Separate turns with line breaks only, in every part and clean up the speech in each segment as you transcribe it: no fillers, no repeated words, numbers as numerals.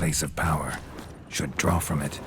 place of power. Should draw from it.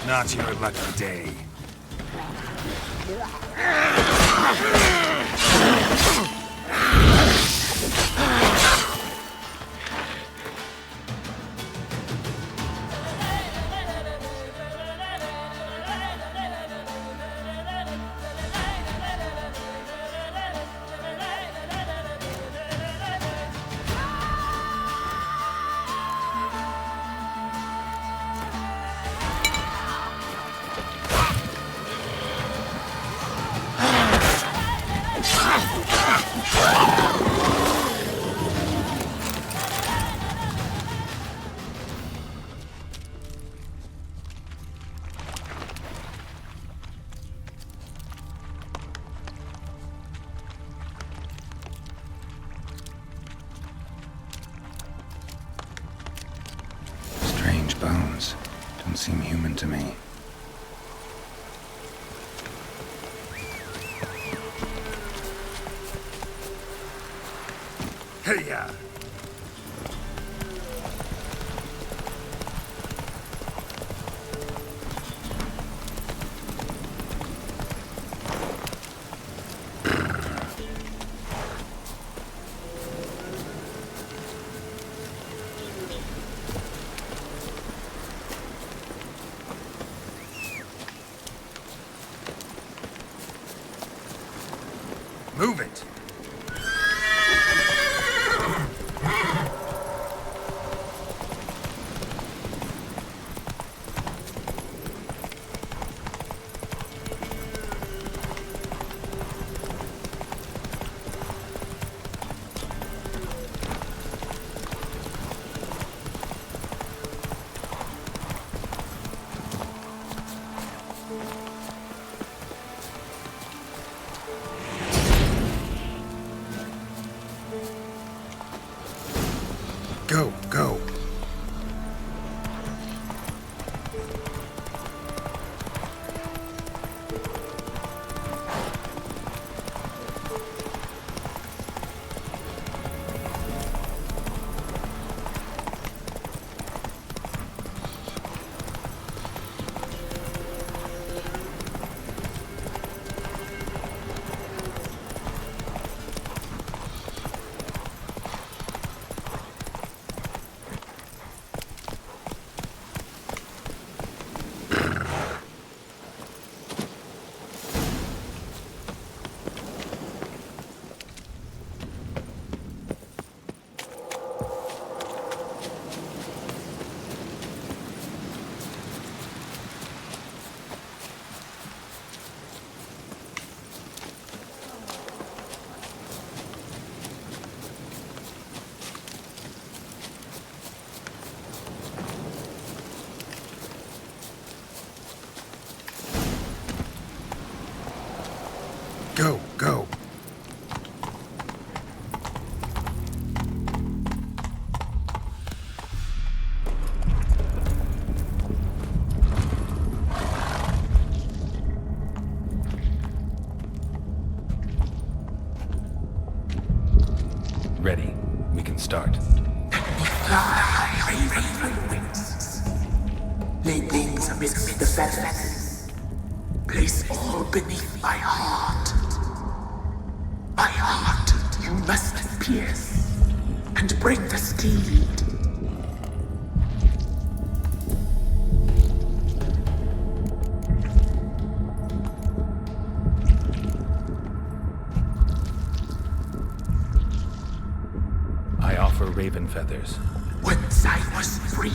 Not your lucky day. seem human to me.
Hey-ya! Move it! Go, go. Go, go.
Ready. We can start.
Lay things amidst the feathers. Place all beneath my heart. My heart you must pierce, and bring the steed.
I offer raven feathers.
Once I was free,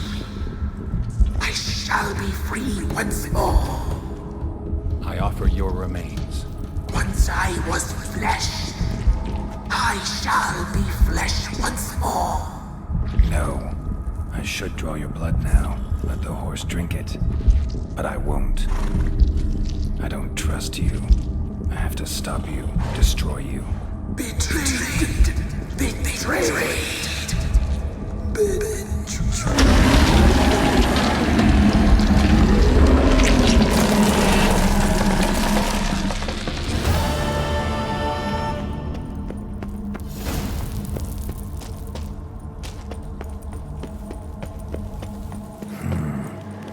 I shall be free once more.
I offer your remains.
Once I was flesh, I shall be flesh once more.
No. I should draw your blood now. Let the horse drink it. But I won't. I don't trust you. I have to stop you, destroy you.
Betrayed. Betrayed.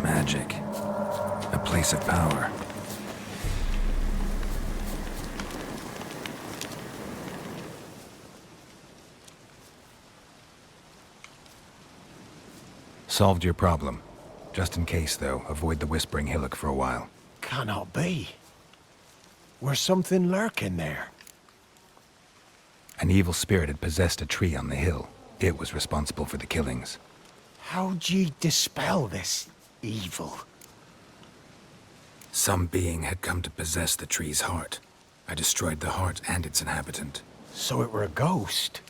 Magic. A place of power. Solved your problem. Just in case, though, avoid the Whispering Hillock for a while.
Cannot be. Where's something lurking there?
An evil spirit had possessed a tree on the hill. It was responsible for the killings.
How'd ye dispel this evil?
Some being had come to possess the tree's heart. I destroyed the heart and its inhabitant.
So it were a ghost.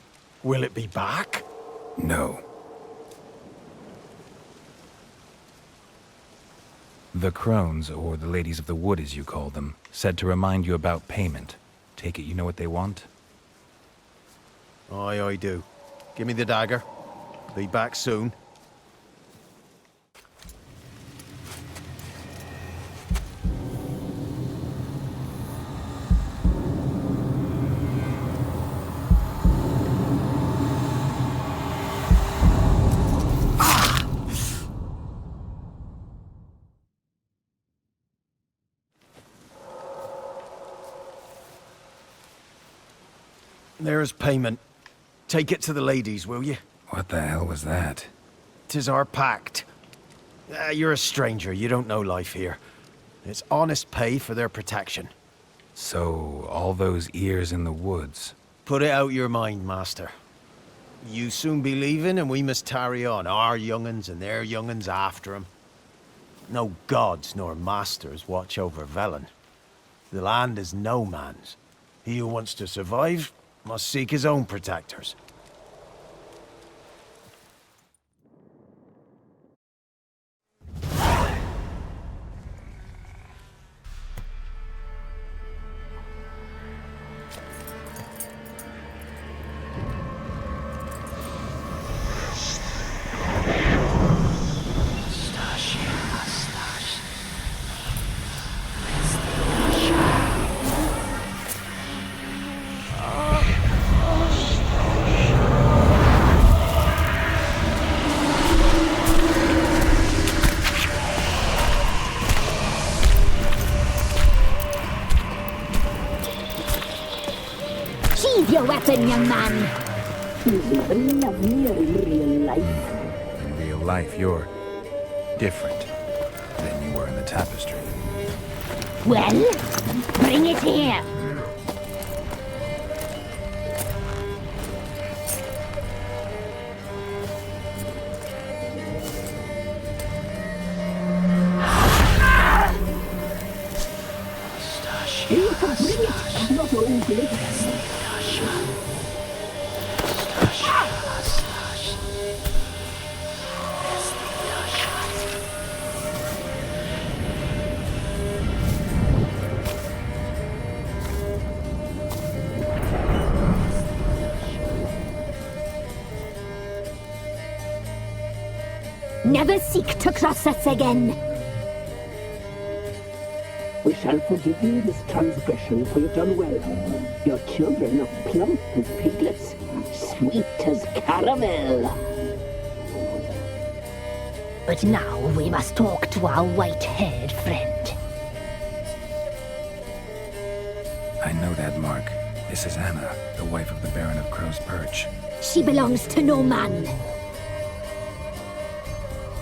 Will it be back?
No. The crones, or the ladies of the wood as you call them, said to remind you about payment. Take it you know what they want?
Aye, I do. Give me the dagger. Be back soon. There's payment. Take it to the ladies, will you?
What the hell was that?
'Tis our pact. You're a stranger, you don't know life here. It's honest pay for their protection.
So, all those ears in the woods.
Put it out your mind, master. You soon be leaving and we must tarry on, our young'uns and their young'uns after 'em. No gods nor masters watch over Velen. The land is no man's. He who wants to survive must seek his own protectors.
Sheathe your weapon, young man.
He's even lovelier in real life.
In real life, you're different than you were in the tapestry.
Well, bring it here.
You can bring it, not only it.
Never seek to cross us again.
We shall forgive you this transgression, for you've done well. Your children are plump as piglets, sweet as caramel.
But now we must talk to our white-haired friend.
I know that mark. This is Anna, the wife of the Baron of Crow's Perch.
She belongs to no man.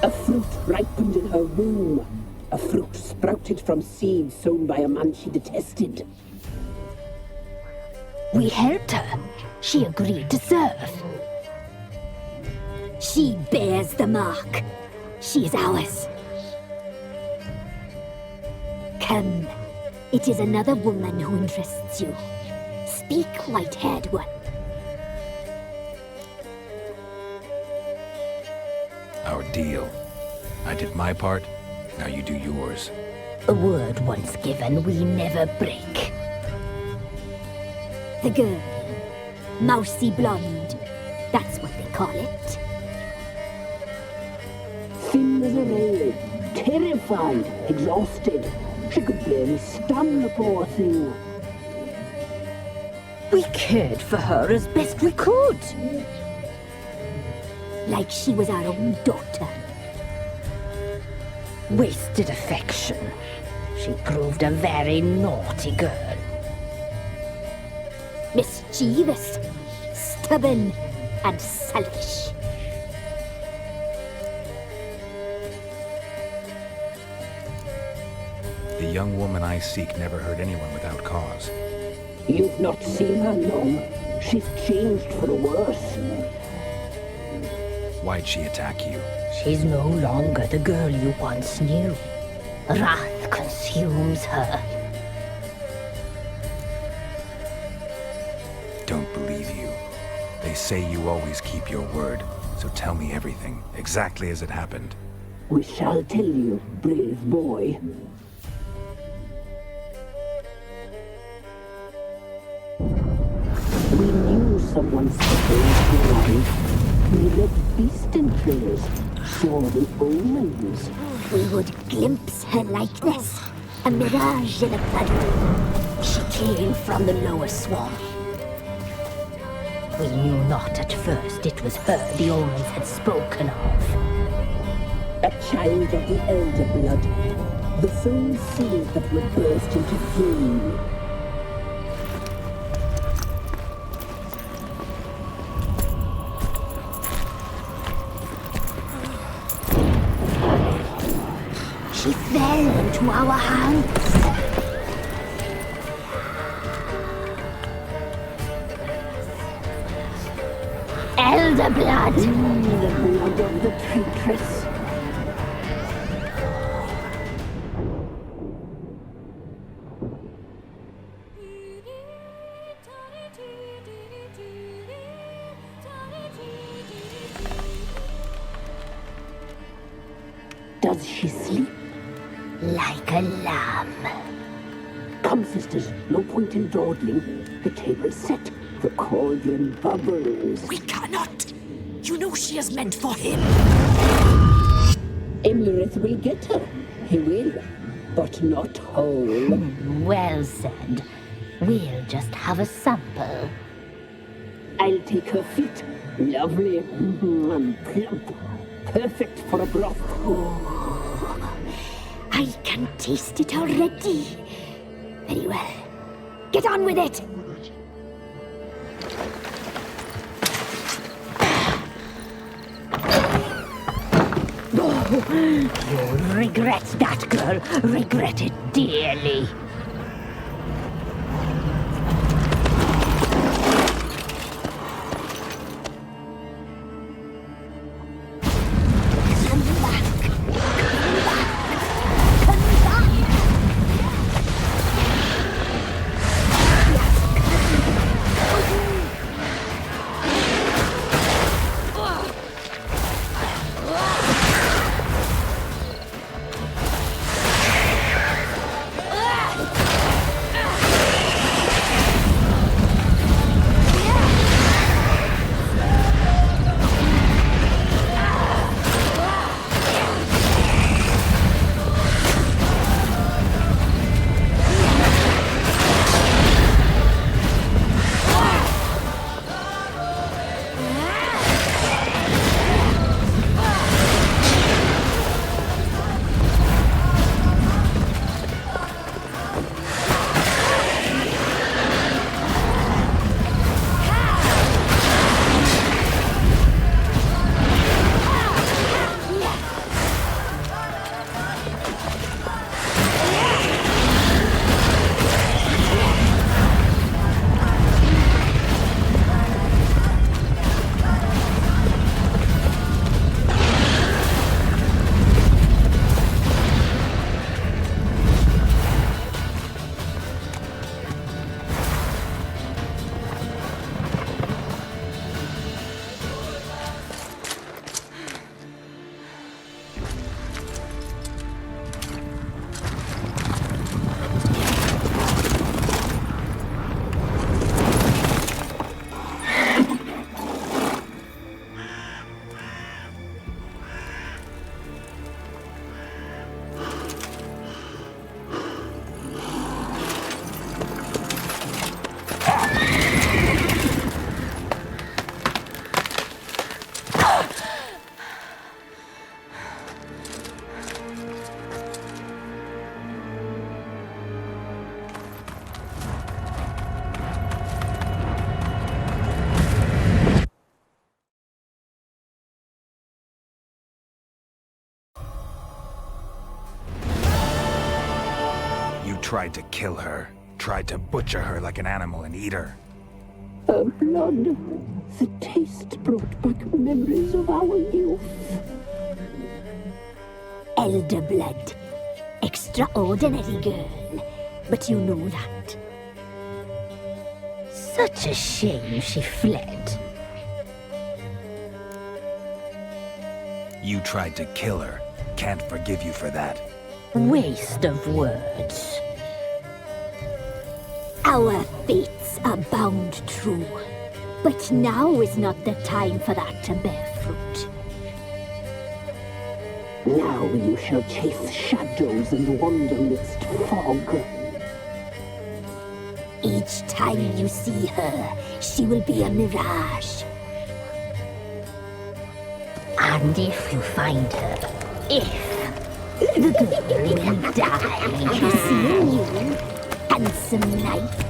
A fruit ripened in her womb. A fruit sprouted from seeds sown by a man she detested.
We helped her. She agreed to serve. She bears the mark. She is ours. Come. It is another woman who interests you. Speak, white-haired one.
Our deal. I did my part, now you do yours.
A word once given, we never break. The girl. Mousy blonde. That's what they call it.
Thin as a rail, terrified, exhausted. She could barely stand, the poor thing.
We cared for her as best we could. Like she was our own daughter. Wasted affection. She proved a very naughty girl. Mischievous, stubborn, and selfish.
The young woman I seek never hurt anyone without cause.
You've not seen her long. She's changed for the worse.
Why'd she attack you?
She's no longer the girl you once knew. Wrath consumes her.
Don't believe you. They say you always keep your word, so tell me everything, exactly as it happened.
We shall tell you, brave boy. We knew someone special in life. We led beast trails, saw the omens.
We would glimpse her likeness, a mirage in a blood. She came from the lower swamp. We knew not at first it was her the omens had spoken of.
A child of the elder blood, the soul seed that would burst into flame.
She fell into our hands. Elder blood!
The blood of the traitress. Does she sleep?
Like a lamb.
Come, sisters, no point in dawdling. The table's set. The cauldron bubbles.
We cannot! You know she is meant for him!
Imirith will get her. He will. But not whole.
Well said. We'll just have a sample.
I'll take her feet. Lovely. And plump. Perfect for a broth.
I can taste it already. Very well. Get on with it! You'll regret that, girl. Regret it dearly. Come back. Come back.
Tried to kill her. Tried to butcher her like an animal and eat her.
Her blood. The taste brought back memories of our youth.
Elder blood. Extraordinary girl. But you know that. Such a shame she fled.
You tried to kill her. Can't forgive you for that.
Waste of words. Our fates are bound true. But now is not the time for that to bear fruit.
Now you shall chase shadows and wander midst fog.
Each time you see her, she will be a mirage. And if you find her, the girl will die. Seeing you, handsome knight.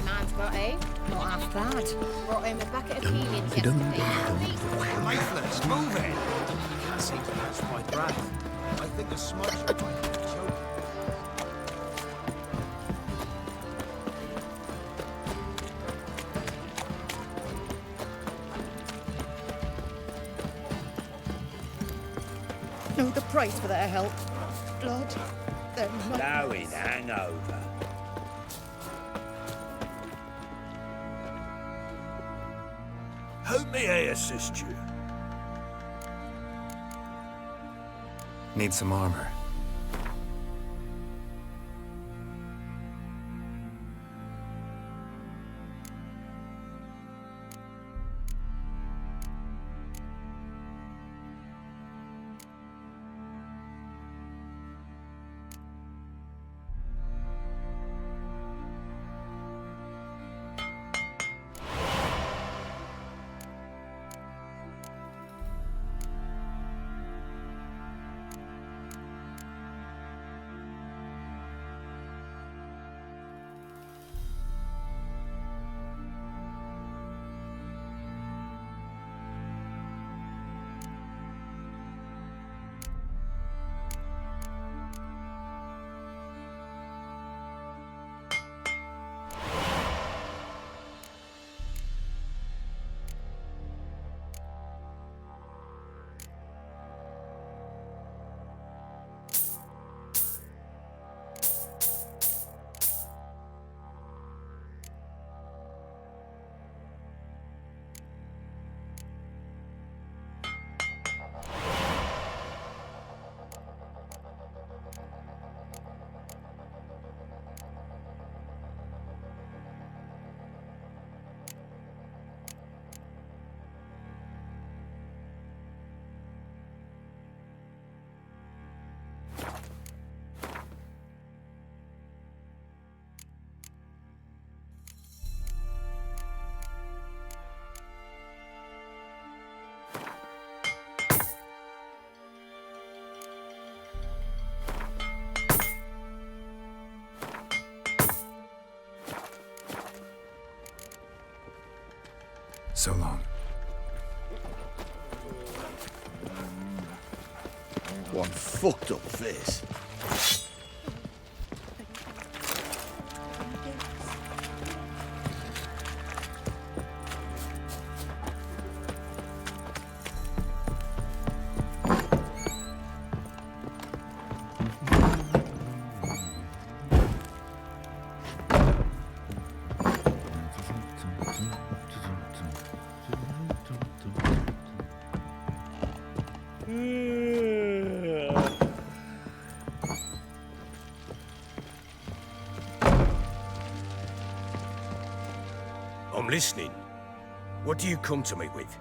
my man's got, eh? Not half bad. Brought him a bucket of peanuts yesterday.
Lifeless, move it! Can't seem to catch my breath. I think the smudger might be choking.
Know the price for their help. Blood, their money.
Blowing hangover. How may I assist you?
Need some armor. So long.
One fucked up face.
I'm listening. What do you come to me with?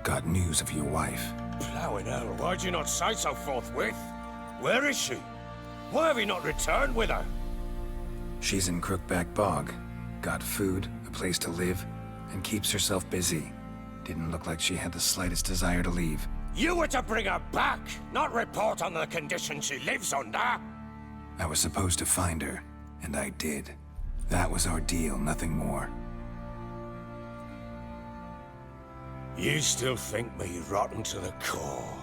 Got news of your wife.
Plowing hell, why'd you not say so forthwith? Where is she? Why have you not returned with her?
She's in Crookback Bog. Got food, a place to live, and keeps herself busy. Didn't look like she had the slightest desire to leave.
You were to bring her back, not report on the conditions she lives under.
I was supposed to find her, and I did. That was our deal, nothing more.
You still think me rotten to the core.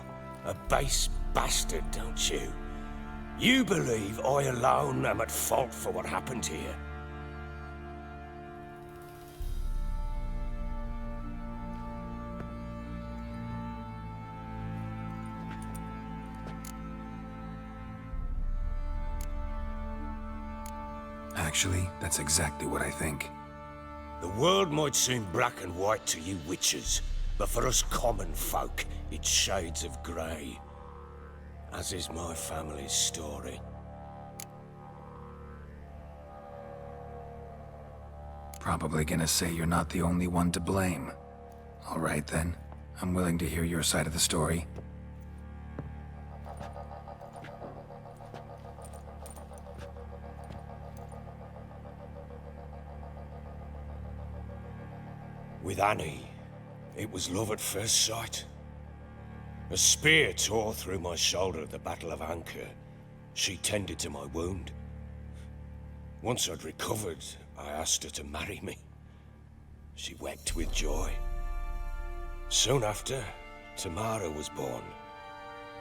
A base bastard, don't you? You believe I alone am at fault for what happened here.
Actually, that's exactly what I think.
The world might seem black and white to you witches, but for us common folk, it's shades of grey. As is my family's story.
Probably gonna say you're not the only one to blame. All right then, I'm willing to hear your side of the story.
With Annie, it was love at first sight. A spear tore through my shoulder at the Battle of Anchor. She tended to my wound. Once I'd recovered, I asked her to marry me. She wept with joy. Soon after, Tamara was born.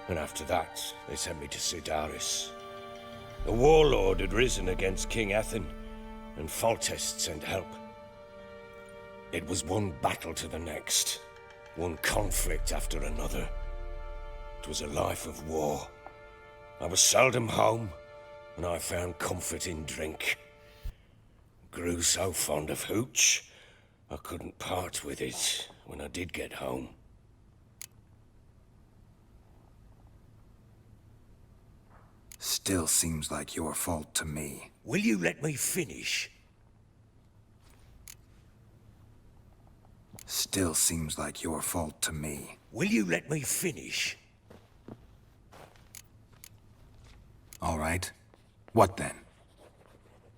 And after that, they sent me to Cidaris. A warlord had risen against King Ethan, and Foltest sent help. It was one battle to the next, one conflict after another. It was a life of war. I was seldom home, and I found comfort in drink. Grew so fond of hooch, I couldn't part with it when I did get home.
Still seems like your fault to me.
Will you let me finish?
Still seems like your fault to me.
Will you let me finish?
All right. What then?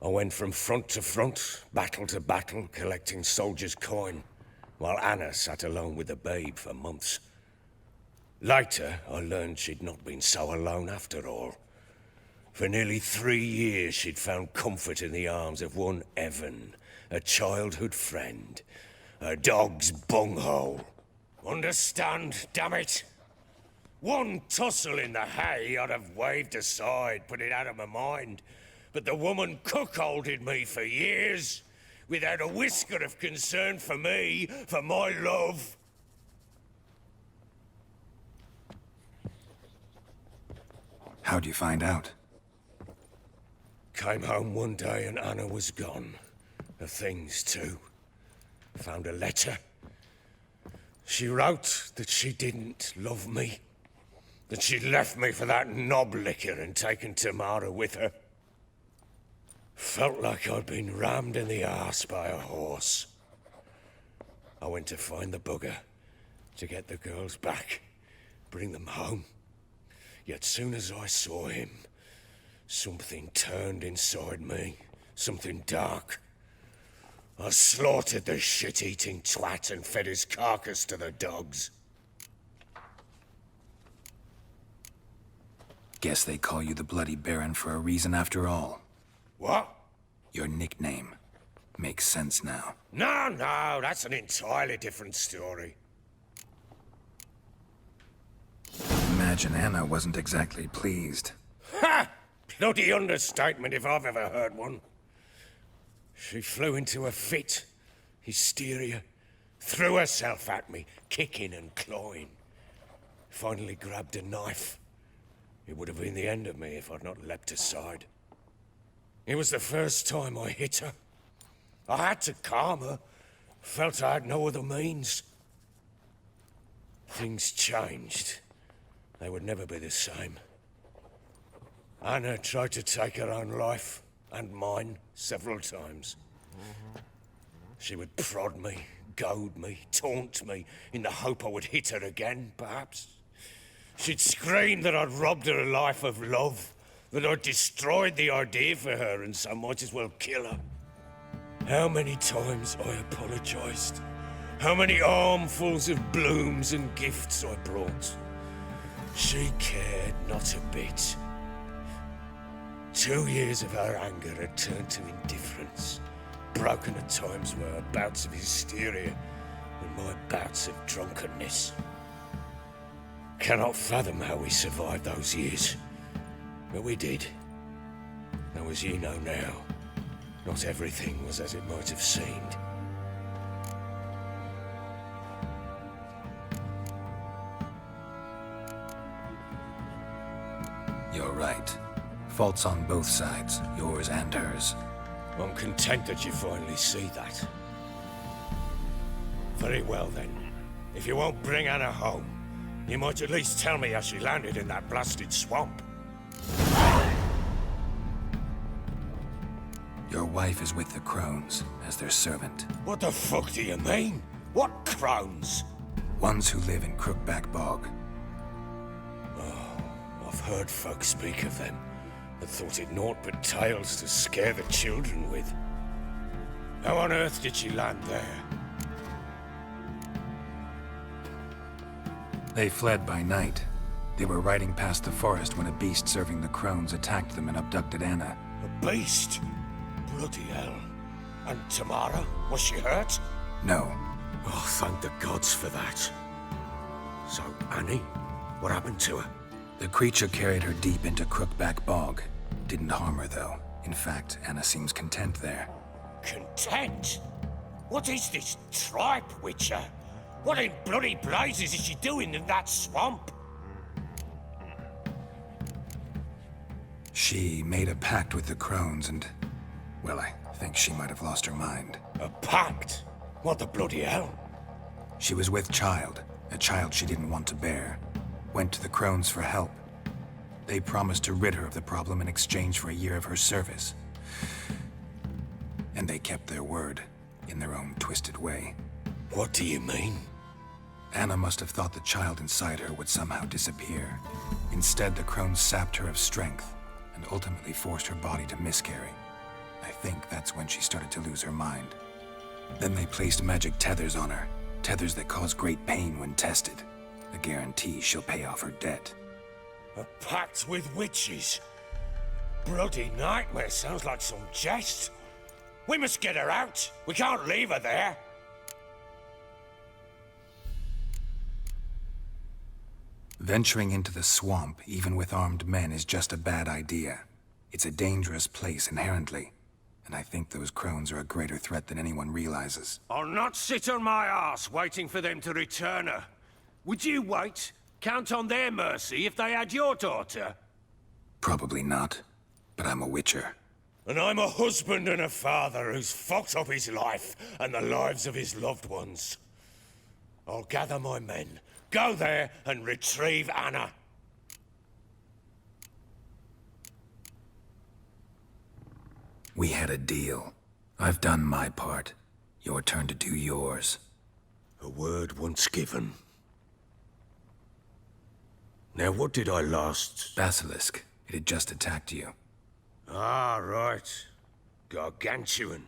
I went from front to front, battle to battle, collecting soldiers' coin, while Anna sat alone with the babe for months. Later, I learned she'd not been so alone after all. For nearly 3 years, she'd found comfort in the arms of one Evan, a childhood friend, a dog's bunghole. Understand, damn it? One tussle in the hay I'd have waved aside, put it out of my mind. But the woman cuckolded me for years, without a whisker of concern for me, for my love.
How'd you find out?
Came home one day and Anna was gone. Her things too. Found a letter. She wrote that she didn't love me. That she'd left me for that knob licker and taken Tamara with her. Felt like I'd been rammed in the arse by a horse. I went to find the bugger, to get the girls back, bring them home. Yet soon as I saw him, something turned inside me, something dark. I slaughtered the shit-eating twat and fed his carcass to the dogs.
Guess they call you the Bloody Baron for a reason after all.
What?
Your nickname. Makes sense now.
No, that's an entirely different story.
Imagine Anna wasn't exactly pleased.
Ha! Bloody understatement if I've ever heard one. She flew into a fit, hysteria, threw herself at me, kicking and clawing. Finally grabbed a knife. It would have been the end of me if I'd not leapt aside. It was the first time I hit her. I had to calm her. Felt I had no other means. Things changed. They would never be the same. Anna tried to take her own life, and mine, several times. She would prod me, goad me, taunt me, in the hope I would hit her again, perhaps. She'd scream that I'd robbed her life of love, that I'd destroyed the idea for her and so might as well kill her. How many times I apologized. How many armfuls of blooms and gifts I brought. She cared not a bit. 2 years of her anger had turned to indifference, broken at times by her bouts of hysteria and my bouts of drunkenness. Cannot fathom how we survived those years, but we did. Though as you know now, not everything was as it might have seemed.
You're right. Faults on both sides, yours and hers.
I'm content that you finally see that. Very well then. If you won't bring Anna home, you might at least tell me how she landed in that blasted swamp.
Your wife is with the crones, as their servant.
What the fuck do you mean? What crones?
Ones who live in Crookback Bog.
I've heard folk speak of them, but thought it naught but tales to scare the children with. How on earth did she land there?
They fled by night. They were riding past the forest when a beast serving the crones attacked them and abducted Anna.
A beast? Bloody hell. And Tamara, was she hurt?
No.
Oh, thank the gods for that. So, Annie, what happened to her?
The creature carried her deep into Crookback Bog. Didn't harm her, though. In fact, Anna seems content there.
Content? What is this tripe, Witcher? What in bloody blazes is she doing in that swamp?
She made a pact with the crones and... well, I think she might have lost her mind.
A pact? What the bloody hell?
She was with child, a child she didn't want to bear. Went to the crones for help. They promised to rid her of the problem in exchange for a year of her service. And they kept their word, in their own twisted way.
What do you mean?
Anna must have thought the child inside her would somehow disappear. Instead, the crones sapped her of strength, and ultimately forced her body to miscarry. I think that's when she started to lose her mind. Then they placed magic tethers on her, tethers that cause great pain when tested. A guarantee she'll pay off her debt.
A pact with witches? Bloody nightmare, sounds like some jest. We must get her out. We can't leave her there.
Venturing into the swamp, even with armed men, is just a bad idea. It's a dangerous place inherently, and I think those crones are a greater threat than anyone realizes.
I'll not sit on my arse waiting for them to return her. Would you wait? Count on their mercy if they had your daughter?
Probably not, but I'm a witcher.
And I'm a husband and a father who's fucked up his life and the lives of his loved ones. I'll gather my men, go there and retrieve Anna.
We had a deal. I've done my part. Your turn to do yours.
A word once given. Now, what did I last...
Basilisk. It had just attacked you.
Ah, right. Gargantuan.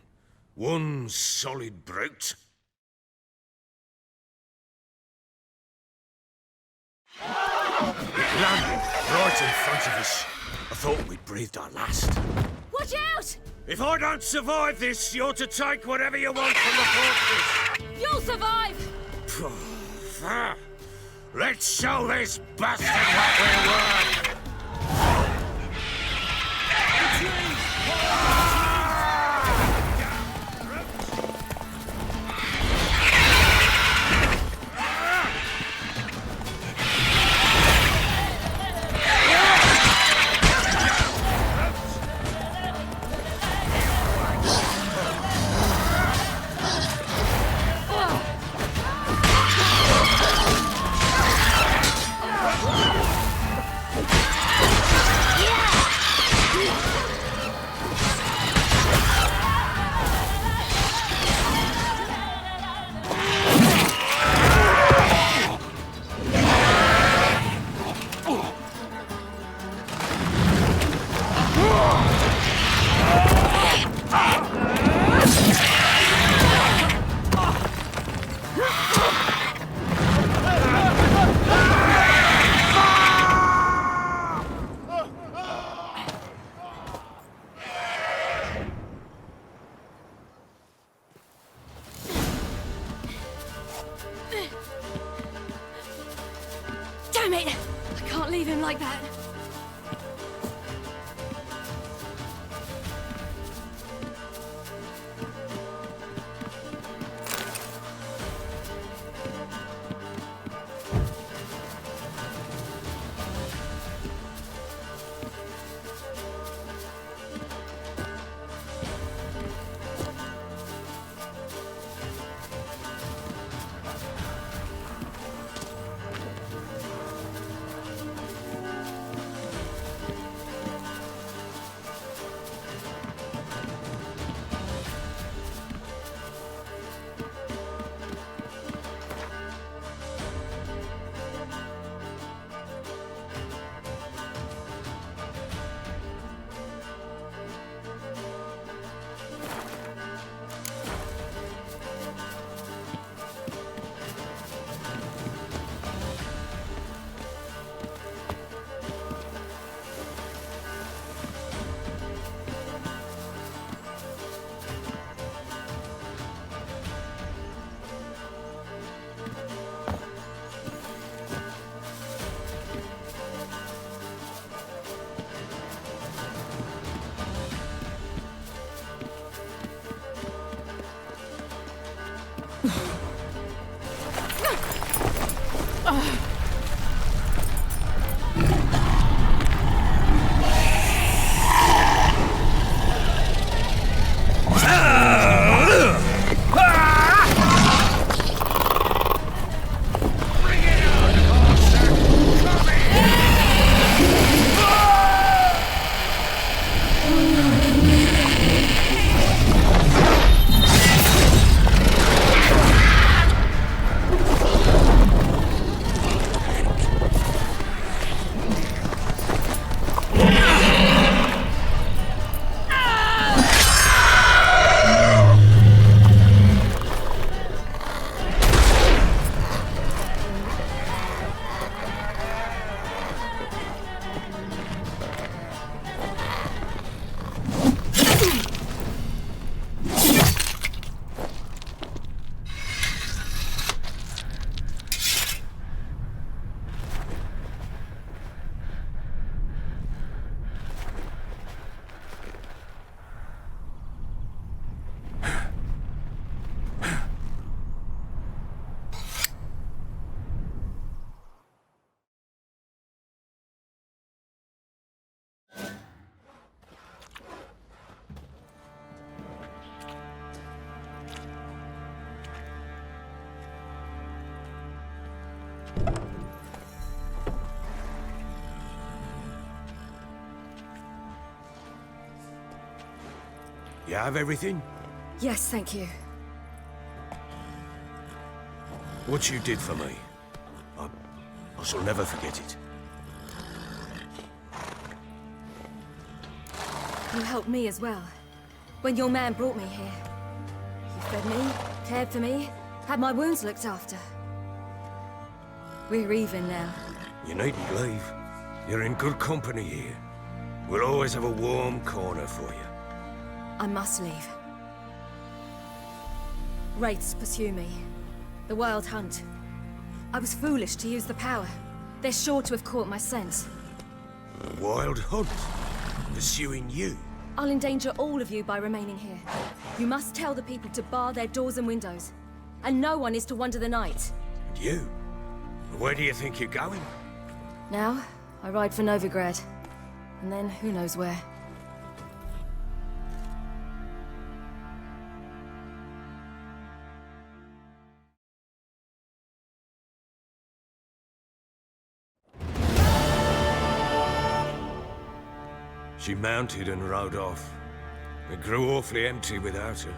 One solid brute. It landed right in front of us. I thought we'd breathed our last.
Watch out!
If I don't survive this, you're to take whatever you want from the fortress.
You'll survive!
Let's show this bastard what we're worth!
Damn it! I can't leave him like that.
You have everything?
Yes, thank you.
What you did for me, I shall never forget it.
You helped me as well. When your man brought me here. You fed me, cared for me, had my wounds looked after. We're even now.
You needn't leave. You're in good company here. We'll always have a warm corner for you.
I must leave. Wraiths pursue me. The Wild Hunt. I was foolish to use the power. They're sure to have caught my scent.
The Wild Hunt? Pursuing you?
I'll endanger all of you by remaining here. You must tell the people to bar their doors and windows. And no one is to wander the night.
And you? Where do you think you're going?
Now, I ride for Novigrad. And then, who knows where.
She mounted and rode off. It grew awfully empty without her.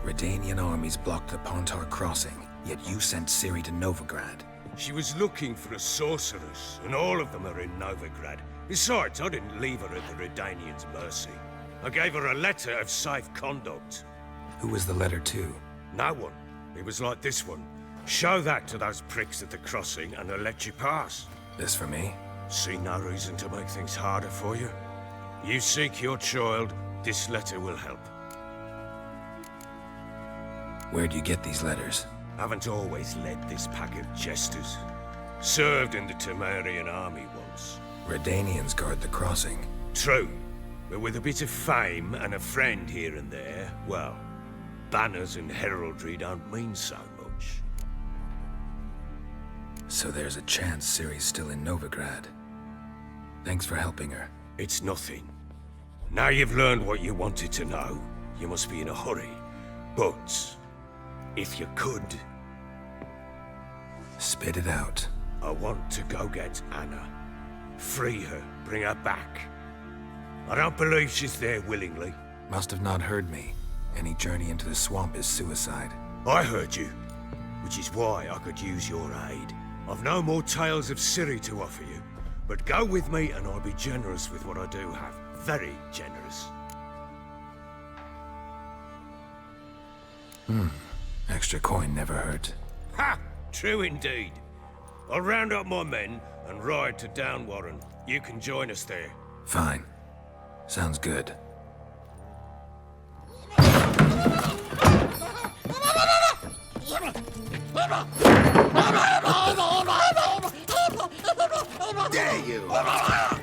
Redanian armies blocked the Pontar crossing, yet you sent Ciri to Novigrad.
She was looking for a sorceress, and all of them are in Novigrad. Besides, I didn't leave her at the Redanians' mercy. I gave her a letter of safe conduct.
Who was the letter to?
No one. It was like this one. Show that to those pricks at the crossing, and they'll let you pass.
This for me?
See no reason to make things harder for you. You seek your child, this letter will help.
Where'd you get these letters?
Haven't always led this pack of jesters. Served in the Temerian army once.
Redanians guard the crossing.
True, but with a bit of fame and a friend here and there, well, banners and heraldry don't mean so much.
So there's a chance Ciri's still in Novigrad. Thanks for helping her.
It's nothing. Now you've learned what you wanted to know, you must be in a hurry. But, if you could...
Spit it out.
I want to go get Anna. Free her, bring her back. I don't believe she's there willingly.
Must have not heard me. Any journey into the swamp is suicide.
I heard you, which is why I could use your aid. I've no more tales of Ciri to offer you, but go with me and I'll be generous with what I do have. Very generous.
Extra coin never hurt.
Ha! True indeed. I'll round up my men and ride to Downwarren. You can join us there.
Fine. Sounds good.
There you are.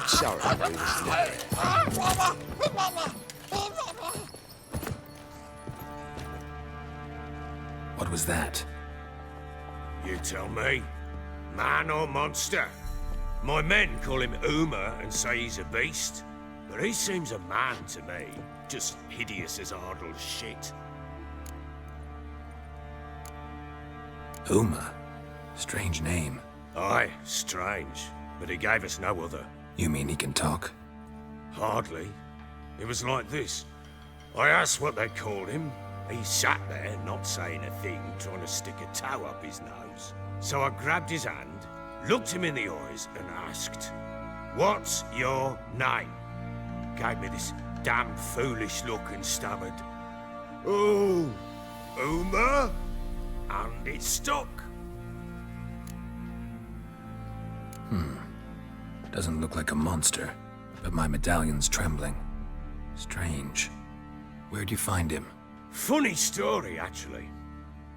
Sorry,
What was that?
You tell me. Man or monster? My men call him Uma and say he's a beast. But he seems a man to me. Just hideous as Ardle's shit.
Uma? Strange name.
Aye, strange. But he gave us no other.
You mean he can talk?
Hardly. It was like this. I asked what they called him. He sat there, not saying a thing, trying to stick a toe up his nose. So I grabbed his hand, looked him in the eyes, and asked, "What's your name?" Gave me this damn foolish look and stammered, "Oh, Uma?" And it stuck.
Doesn't look like a monster, but my medallion's trembling. Strange. Where'd you find him?
Funny story, actually.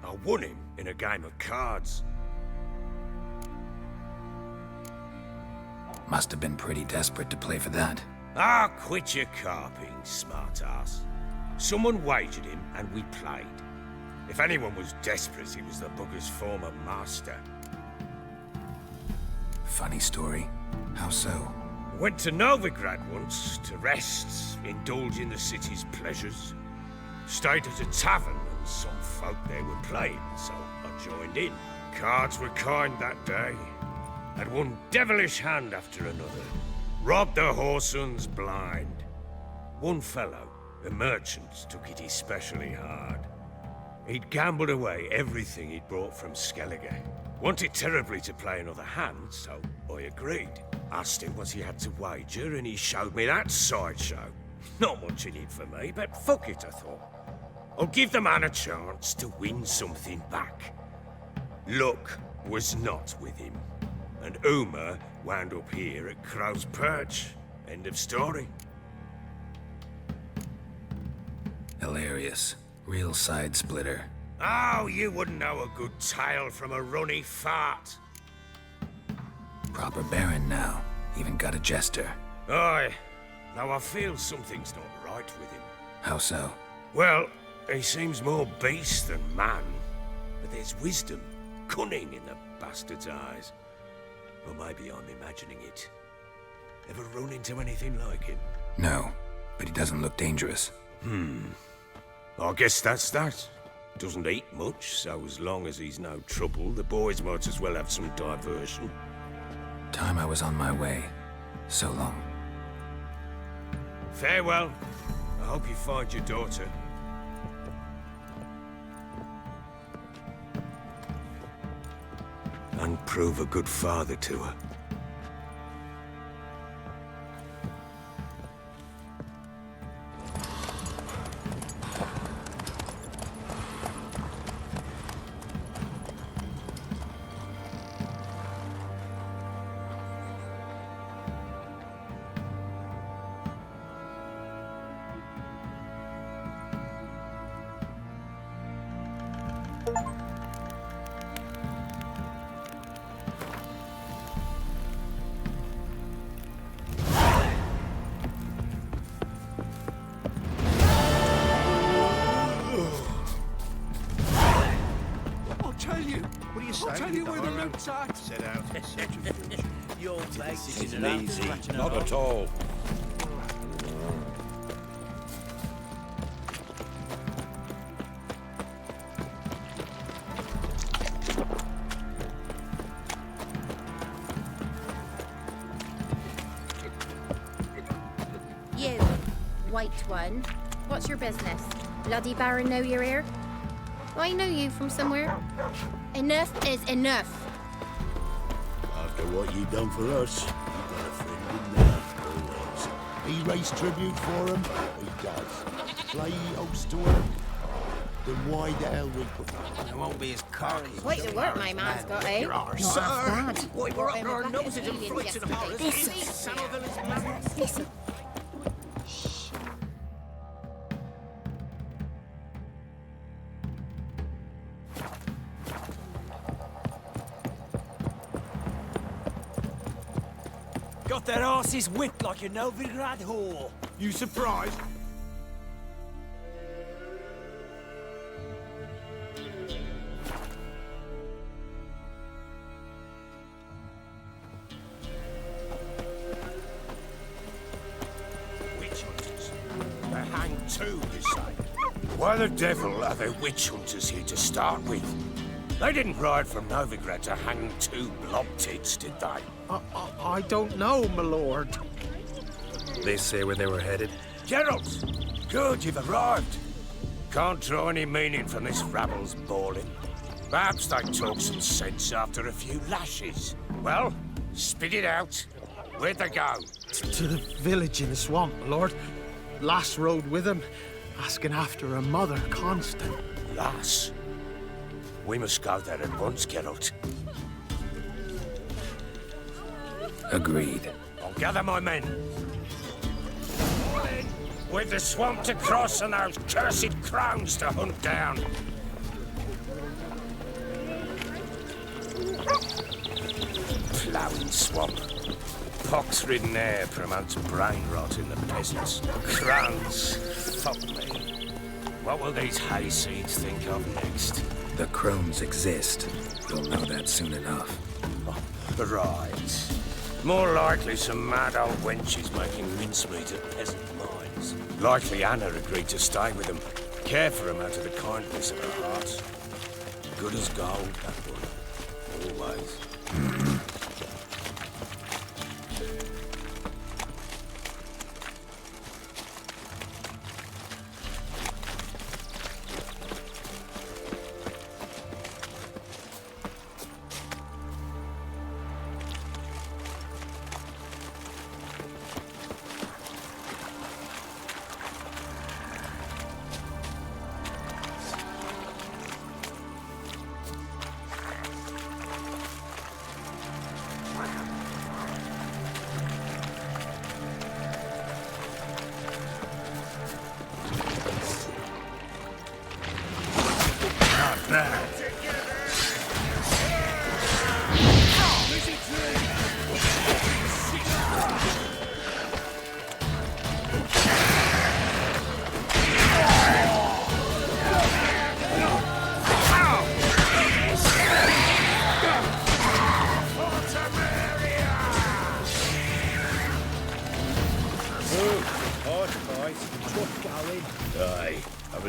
I won him in a game of cards.
Must have been pretty desperate to play for that.
Ah, quit your carping, smartass. Someone wagered him, and we played. If anyone was desperate, he was the bugger's former master.
Funny story. How so?
Went to Novigrad once, to rest, indulge in the city's pleasures. Stayed at a tavern, and some folk there were playing, so I joined in. Cards were kind that day. Had one devilish hand after another. Robbed the whoresons blind. One fellow, a merchant, took it especially hard. He'd gambled away everything he'd brought from Skellige. Wanted terribly to play another hand, so I agreed. Asked him what he had to wager, and he showed me that sideshow. Not much in it for me, but fuck it, I thought. I'll give the man a chance to win something back. Luck was not with him, and Uma wound up here at Crow's Perch. End of story.
Hilarious. Real side splitter.
Oh, you wouldn't know a good tale from a runny fart.
Proper baron now. Even got a jester.
Aye, though I feel something's not right with him.
How so?
Well, he seems more beast than man, but there's wisdom, cunning in the bastard's eyes. Or maybe I'm imagining it. Ever run into anything like him?
No, but he doesn't look dangerous.
I guess that's that. Doesn't eat much, so as long as he's no trouble, the boys might as well have some diversion.
Time I was on my way. So long.
Farewell. I hope you find your daughter. And prove a good father to her.
I'll tell you where the loot's at.
Set out in search of fortune. Your place is
Easy, not at all.
You, white one. What's your business? Bloody Baron know you're here? Do I know you from somewhere? Enough is enough.
After what you done for us, you got a friend in there, always. He raised tribute for him? He does. Play host to him? Then why the hell we put him?
It won't be as cocky.
Quite the work my man's got, eh?
Sir!
Boy, we're up our noses in frights and horrors.
Listen.
got their asses whipped like a Novigrad whore. You surprised?
Witch hunters. They hang too, you say? Why the devil are there witch hunters here to start with? They didn't ride from Novigrad to hang two blob tits, did they?
I don't know, my lord.
They say where they were headed?
Geralt! Good, you've arrived. Can't draw any meaning from this rabble's bawling. Perhaps they talk some sense after a few lashes. Well, spit it out. Where'd they go?
To the village in the swamp, my lord. Lass rode with him, asking after her mother, Constant.
Lass? We must go there at once, Geralt.
Agreed.
I'll gather my men. With the swamp to cross and those cursed crones to hunt down. Ploughing swamp. Pox-ridden air promotes brain rot in the peasants. Crones, fuck me. What will these hayseeds think of next?
The crones exist. You'll know that soon enough.
Right. More likely some mad old wenches making mincemeat at peasant mines. Likely Anna agreed to stay with them, care for them out of the kindness of her heart. Good as gold, that one. Always.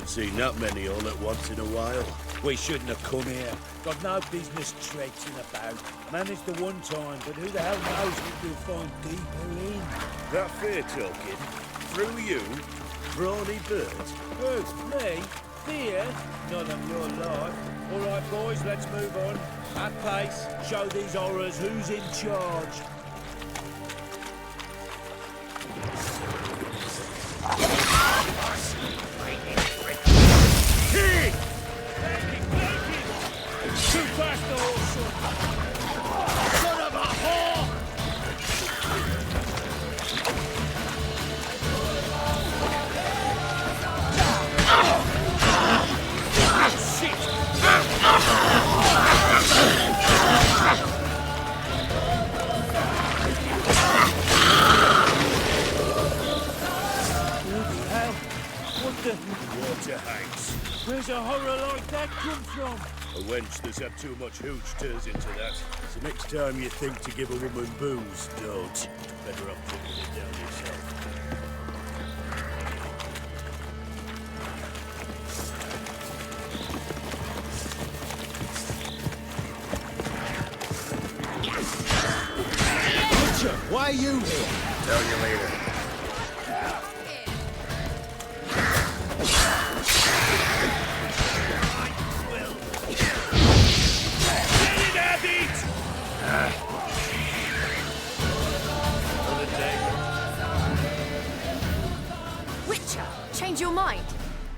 Seen that many all at once in a while.
We shouldn't have come here. Got no business traipsing about. Managed the one time, but who the hell knows what we'll find deeper in?
That fear talking? Through you? Brawny bird?
Who? Me? Fear? None of your life. All right, boys, let's move on. At pace, show these horrors who's in charge.
Too fast, the horse, son of a whore!
Bloody hell! What the...
Water hangs.
Where's a horror like that come from?
A wench that's had too much hooch turns into that. So next time you think to give a woman booze, don't. Better off drinking it down yourself.
Butcher, why are you here?
Tell you later.
Witcher, change your mind.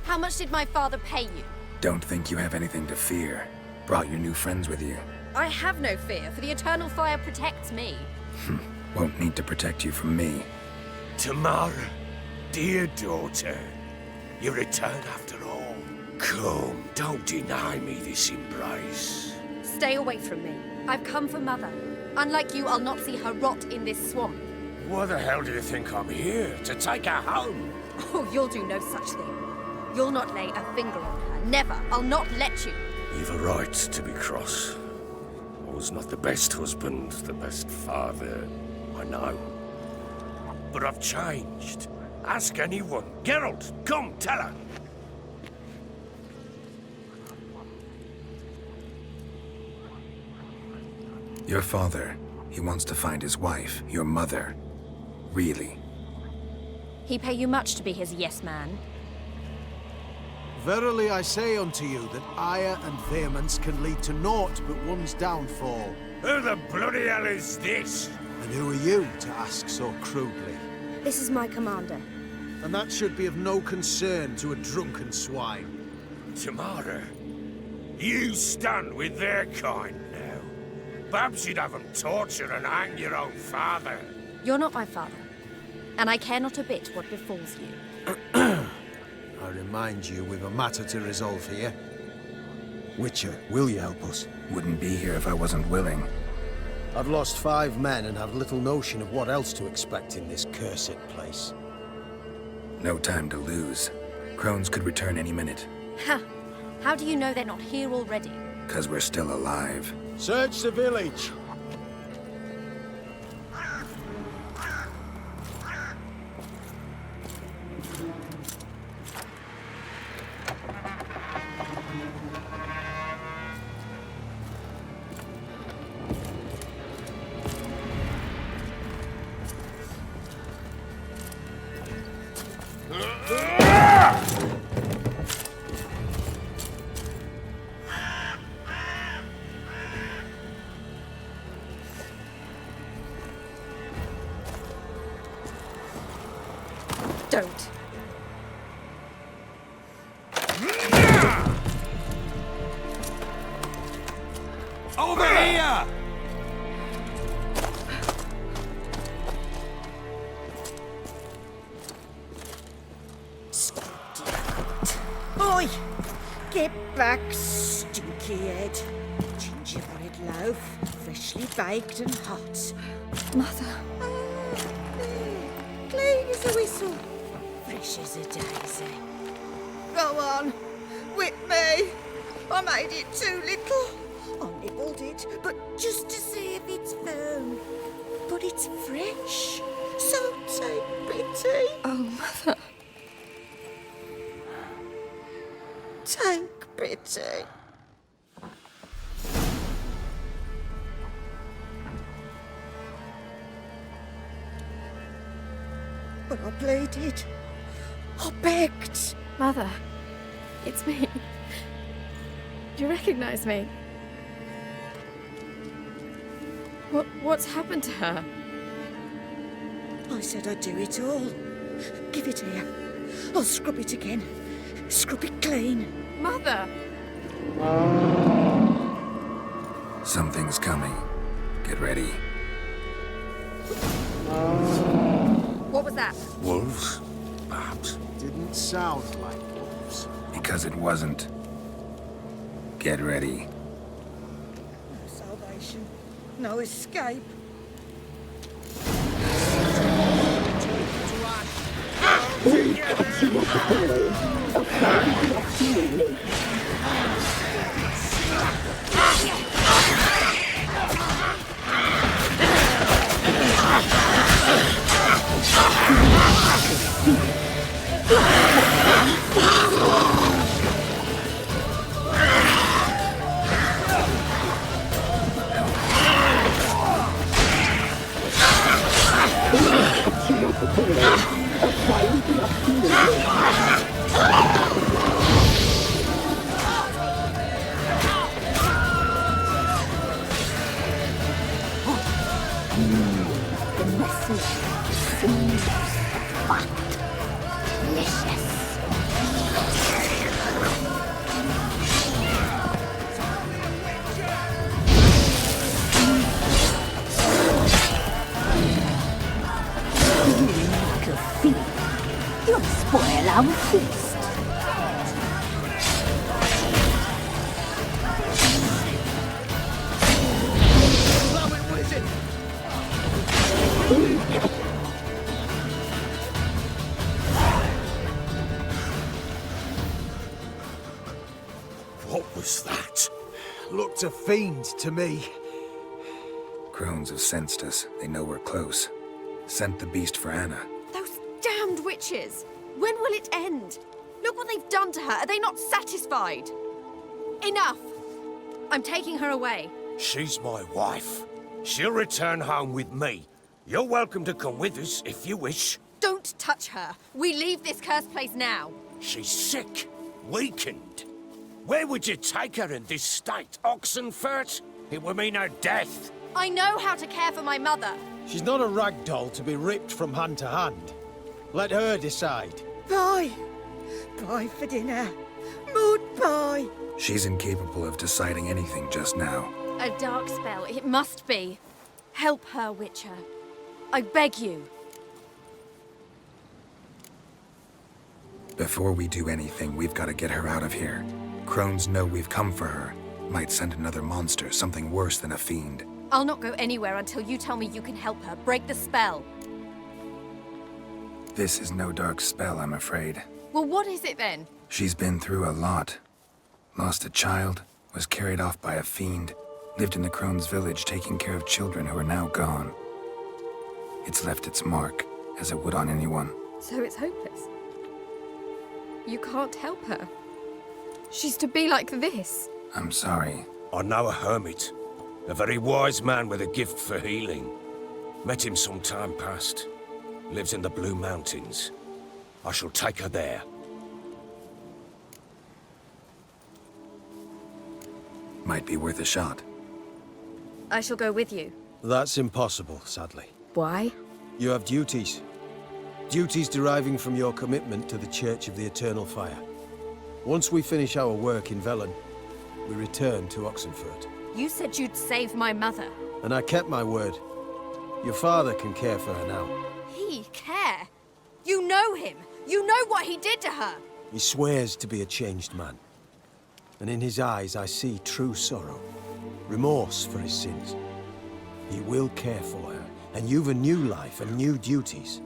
How much did my father pay you?
Don't think you have anything to fear. Brought your new friends with you.
I have no fear, for the eternal fire protects me.
Won't need to protect you from me.
Tamara, dear daughter, you return after all. Come, don't deny me this embrace.
Stay away from me. I've come for Mother. Unlike you, I'll not see her rot in this swamp.
Why the hell do you think I'm here? To take her home?
Oh, you'll do no such thing. You'll not lay a finger on her. Never. I'll not let you.
You've a right to be cross. I was not the best husband, the best father, I know. But I've changed. Ask anyone. Geralt, come, tell her.
Your father, he wants to find his wife, your mother. Really?
He pay you much to be his yes man.
Verily I say unto you that ire and vehemence can lead to naught but one's downfall.
Who the bloody hell is this?
And who are you to ask so crudely?
This is my commander.
And that should be of no concern to a drunken swine.
Tamara, you stand with their kind now. Perhaps you'd have them torture and hang your own father.
You're not my father, and I care not a bit what befalls you.
I remind you, we've a matter to resolve here. Witcher, will you help us?
Wouldn't be here if I wasn't willing.
I've lost 5 men and have little notion of what else to expect in this cursed place.
No time to lose. Crones could return any minute.
Ha! How do you know they're not here already?
'Cause we're still alive.
Search the village!
Don't.
Over here!
Oi! Get back, stinky head. Gingerbread loaf, freshly baked and hot.
Mother.
Clean as a whistle, fresh as a daisy. Go on, whip me. I made it too little. I nibbled it, but just to see if it's firm. But it's fresh, so take pity.
Oh, Mother.
Take pity. But I pleaded. I begged.
Mother. It's me. Do you recognize me? What's happened to her?
I said I'd do it all. Give it here. I'll scrub it again. Scrub it clean.
Mother!
Something's coming. Get ready.
What was that?
Wolves? Perhaps.
Didn't sound like wolves.
Because it wasn't. Get ready.
No salvation. No escape.
The mercenary seems fat, delicious. Like a thief, you'll spoil our feast.
was that?
Looked a fiend to me.
Crones have sensed us. They know we're close. Sent the beast for Anna.
Those damned witches! When will it end? Look what they've done to her. Are they not satisfied? Enough! I'm taking her away.
She's my wife. She'll return home with me. You're welcome to come with us if you wish.
Don't touch her. We leave this cursed place now.
She's sick, weakened. Where would you take her in this state? Oxenfurt? It would mean her death.
I know how to care for my mother.
She's not a rag doll to be ripped from hand to hand. Let her decide.
Pie. Pie for dinner. Mood pie.
She's incapable of deciding anything just now.
A dark spell, it must be. Help her, Witcher. I beg you.
Before we do anything, we've got to get her out of here. Crones know we've come for her. Might send another monster, something worse than a fiend.
I'll not go anywhere until you tell me you can help her. Break the spell.
This is no dark spell, I'm afraid.
Well, what is it then?
She's been through a lot. Lost a child, was carried off by a fiend, lived in the Crone's village taking care of children who are now gone. It's left its mark, as it would on anyone.
So it's hopeless. You can't help her. She's to be like this.
I'm sorry.
I know a hermit. A very wise man with a gift for healing. Met him some time past. Lives in the Blue Mountains. I shall take her there.
Might be worth a shot.
I shall go with you.
That's impossible, sadly.
Why?
You have duties. Duties deriving from your commitment to the Church of the Eternal Fire. Once we finish our work in Velen, we return to Oxenfurt.
You said you'd save my mother.
And I kept my word. Your father can care for her now.
He care? You know him. You know what he did to her.
He swears to be a changed man. And in his eyes I see true sorrow. Remorse for his sins. He will care for her. And you've a new life and new duties.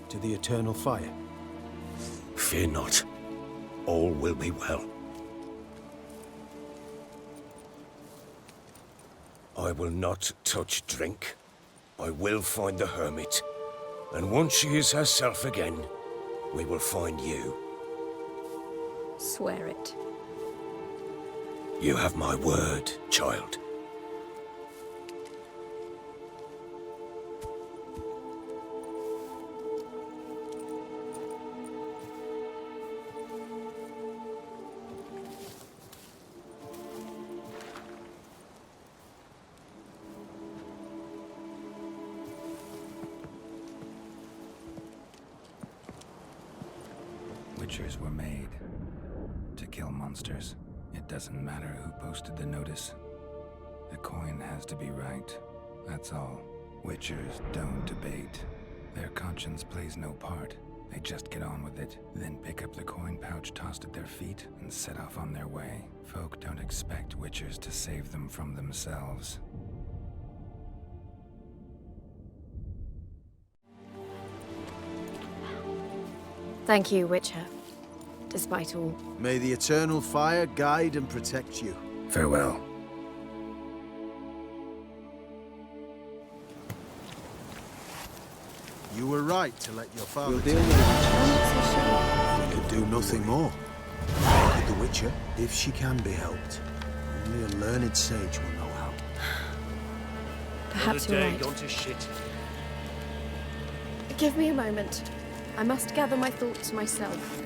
To the Eternal Fire.
Fear not. All will be well. I will not touch drink. I will find the hermit. And once she is herself again, we will find you.
Swear it.
You have my word, child.
Witchers were made to kill monsters. It doesn't matter who posted the notice. The coin has to be right. That's all. Witchers don't debate. Their conscience plays no part. They just get on with it, then pick up the coin pouch tossed at their feet and set off on their way. Folk don't expect witchers to save them from themselves.
Thank you, Witcher. Despite all.
May the Eternal Fire guide and protect you.
Farewell.
You were right to let your father
We'll
take
deal with it.
We could do nothing more. How could the Witcher, if she can be helped? Only a learned sage will know how.
Perhaps you're right.
Gone to shit.
Give me a moment. I must gather my thoughts myself.